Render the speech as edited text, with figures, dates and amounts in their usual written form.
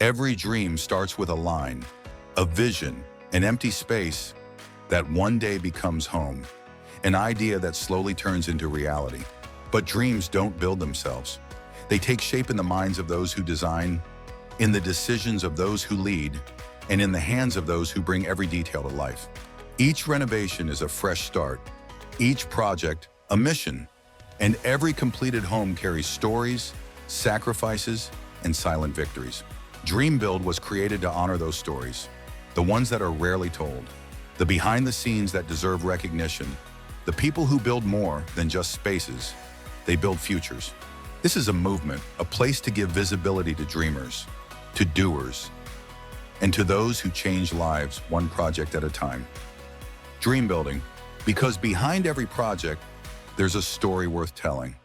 Every dream starts with a line, a vision, an empty space that one day becomes home, an idea that slowly turns into reality. But dreams don't build themselves. They take shape in the minds of those who design, in the decisions of those who lead, and in the hands of those who bring every detail to life. Each renovation is a fresh start, each project a mission, and every completed home carries stories, sacrifices, and silent victories. Dream Build was created to honor those stories, the ones that are rarely told, the behind the scenes that deserve recognition, the people who build more than just spaces, they build futures. This is a movement, a place to give visibility to dreamers, to doers, and to those who change lives one project at a time. Dream building, because behind every project, there's a story worth telling.